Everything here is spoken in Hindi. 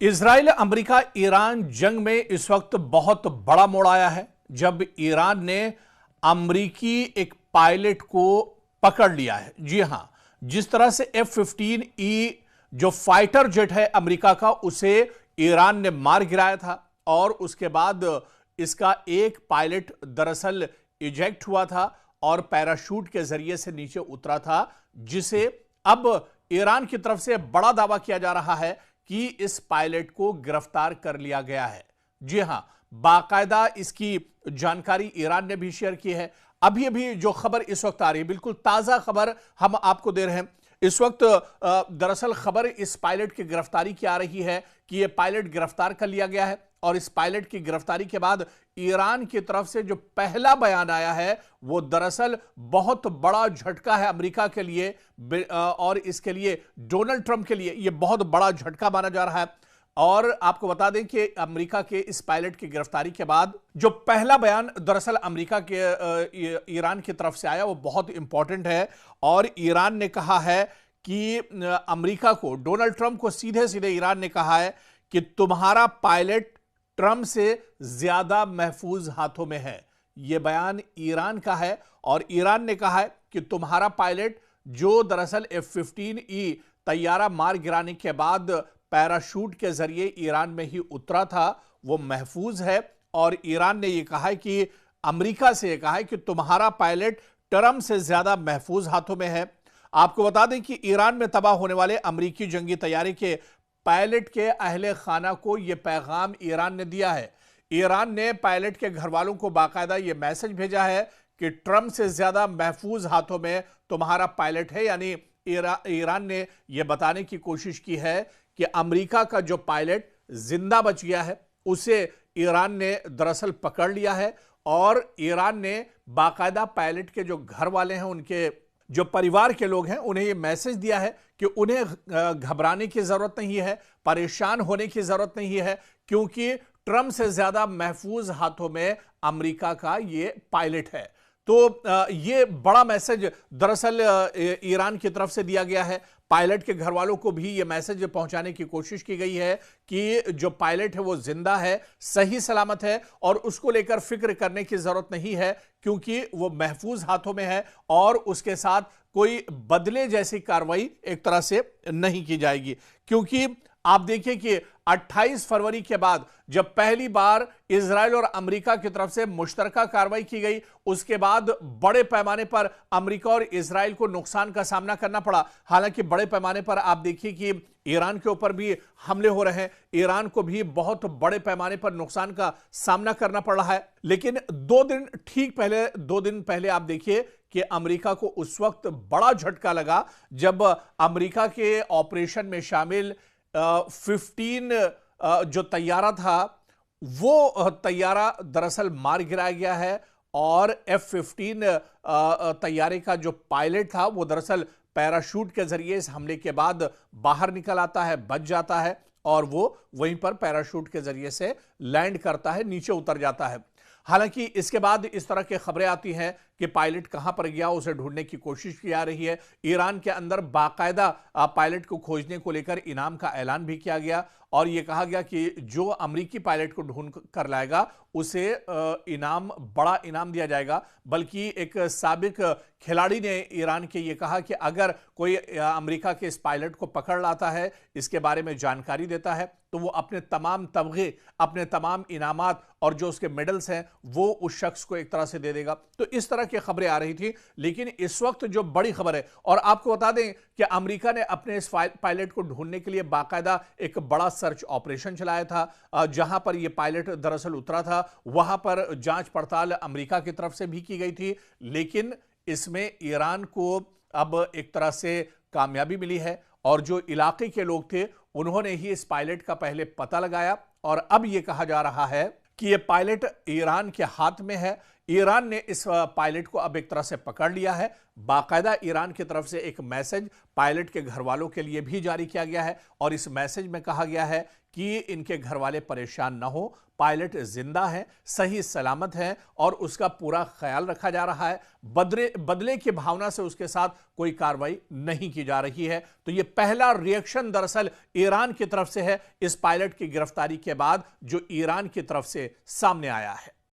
इजराइल अमेरिका ईरान जंग में इस वक्त बहुत बड़ा मोड़ आया है जब ईरान ने अमेरिकी एक पायलट को पकड़ लिया है। जी हां, जिस तरह से F-15E जो फाइटर जेट है अमेरिका का, उसे ईरान ने मार गिराया था और उसके बाद इसका एक पायलट दरअसल इजेक्ट हुआ था और पैराशूट के जरिए से नीचे उतरा था, जिसे अब ईरान की तरफ से बड़ा दावा किया जा रहा है कि इस पायलट को गिरफ्तार कर लिया गया है। जी हां, बाकायदा इसकी जानकारी ईरान ने भी शेयर की है। अभी अभी जो खबर इस वक्त आ रही है, बिल्कुल ताजा खबर हम आपको दे रहे हैं इस वक्त। दरअसल खबर इस पायलट की गिरफ्तारी की आ रही है कि यह पायलट गिरफ्तार कर लिया गया है और इस पायलट की गिरफ्तारी के बाद ईरान की तरफ से जो पहला बयान आया है वो दरअसल बहुत बड़ा झटका है अमेरिका के लिए और इसके लिए डोनाल्ड ट्रंप के लिए यह बहुत बड़ा झटका माना जा रहा है। और आपको बता दें कि अमेरिका के इस पायलट की गिरफ्तारी के बाद जो पहला बयान दरअसल अमेरिका के ईरान की तरफ से आया वो बहुत इंपॉर्टेंट है और ईरान ने कहा है कि अमेरिका को, डोनाल्ड ट्रंप को सीधे सीधे ईरान ने कहा है कि तुम्हारा पायलट ट्रंप से ज्यादा महफूज हाथों में है। यह बयान ईरान का है और ईरान ने कहा है कि तुम्हारा पायलट जो दरअसल F-15E तैयारा मार गिराने के बाद पैराशूट के जरिए ईरान में ही उतरा था, वो महफूज है। और ईरान ने यह कहा है कि अमेरिका से यह कहा है कि तुम्हारा पायलट ट्रंप से ज्यादा महफूज हाथों में है। आपको बता दें कि ईरान में तबाह होने वाले अमेरिकी जंगी तैयारी के पायलट के अहले खाना को यह पैगाम ईरान ने दिया है। ईरान ने पायलट के घर वालों को बाकायदा यह मैसेज भेजा है कि ट्रंप से ज्यादा महफूज हाथों में तुम्हारा पायलट है। यानी ईरान ने यह बताने की कोशिश की है कि अमेरिका का जो पायलट जिंदा बच गया है उसे ईरान ने दरअसल पकड़ लिया है और ईरान ने बाकायदा पायलट के जो घर वाले हैं, उनके जो परिवार के लोग हैं, उन्हें यह मैसेज दिया है कि उन्हें घबराने की जरूरत नहीं है, परेशान होने की जरूरत नहीं है, क्योंकि ट्रंप से ज्यादा महफूज हाथों में अमेरिका का ये पायलट है। तो ये बड़ा मैसेज दरअसल ईरान की तरफ से दिया गया है। पायलट के घर वालों को भी ये मैसेज पहुंचाने की कोशिश की गई है कि जो पायलट है वो जिंदा है, सही सलामत है और उसको लेकर फिक्र करने की जरूरत नहीं है, क्योंकि वो महफूज हाथों में है और उसके साथ कोई बदले जैसी कार्रवाई एक तरह से नहीं की जाएगी। क्योंकि आप देखिए कि 28 फरवरी के बाद जब पहली बार इजराइल और अमेरिका की तरफ से मुश्तरका कार्रवाई की गई, उसके बाद बड़े पैमाने पर अमेरिका और इजराइल को नुकसान का सामना करना पड़ा। हालांकि बड़े पैमाने पर आप देखिए कि ईरान के ऊपर भी हमले हो रहे हैं, ईरान को भी बहुत बड़े पैमाने पर नुकसान का सामना करना पड़ रहा है। लेकिन 2 दिन पहले आप देखिए कि अमेरिका को उस वक्त बड़ा झटका लगा जब अमेरिका के ऑपरेशन में शामिल 15 जो तैयारा था वो तैयारा दरअसल मार गिराया गया है और F-15 तैयारे का जो पायलट था वो दरअसल पैराशूट के जरिए इस हमले के बाद बाहर निकल आता है, बच जाता है और वो वहीं पर पैराशूट के जरिए से लैंड करता है, नीचे उतर जाता है। हालांकि इसके बाद इस तरह की खबरें आती हैं कि पायलट कहां पर गया, उसे ढूंढने की कोशिश की जा रही है। ईरान के अंदर बाकायदा पायलट को खोजने को लेकर इनाम का ऐलान भी किया गया और यह कहा गया कि जो अमेरिकी पायलट को ढूंढ कर लाएगा उसे बड़ा इनाम दिया जाएगा। बल्कि एक साबिक खिलाड़ी ने ईरान के ये कहा कि अगर कोई अमेरिका के इस पायलट को पकड़ लाता है, इसके बारे में जानकारी देता है, तो वो अपने तमाम तमगे, अपने तमाम इनामात और जो उसके मेडल्स हैं वो उस शख्स को एक तरह से दे देगा। तो इस तरह की खबरें आ रही थी। लेकिन इस वक्त जो बड़ी खबर है, और आपको बता दें कि अमेरिका ने अपने इस पायलट को ढूंढने के लिए बाकायदा एक बड़ा सर्च ऑपरेशन चलाया था। जहां पर यह पायलट दरअसल उतरा था वहां पर जांच पड़ताल अमेरिका की तरफ से भी की गई थी, लेकिन इसमें ईरान को अब एक तरह से कामयाबी मिली है और जो इलाके के लोग थे उन्होंने ही इस पायलट का पहले पता लगाया और अब यह कहा जा रहा है कि यह पायलट ईरान के हाथ में है। ईरान ने इस पायलट को अब एक तरह से पकड़ लिया है। बाकायदा ईरान की तरफ से एक मैसेज पायलट के घर वालों के लिए भी जारी किया गया है और इस मैसेज में कहा गया है कि इनके घर वाले परेशान न हो, पायलट जिंदा है, सही सलामत है और उसका पूरा ख्याल रखा जा रहा है। बदले की भावना से उसके साथ कोई कार्रवाई नहीं की जा रही है। तो यह पहला रिएक्शन दरअसल ईरान की तरफ से है इस पायलट की गिरफ्तारी के बाद, जो ईरान की तरफ से सामने आया है।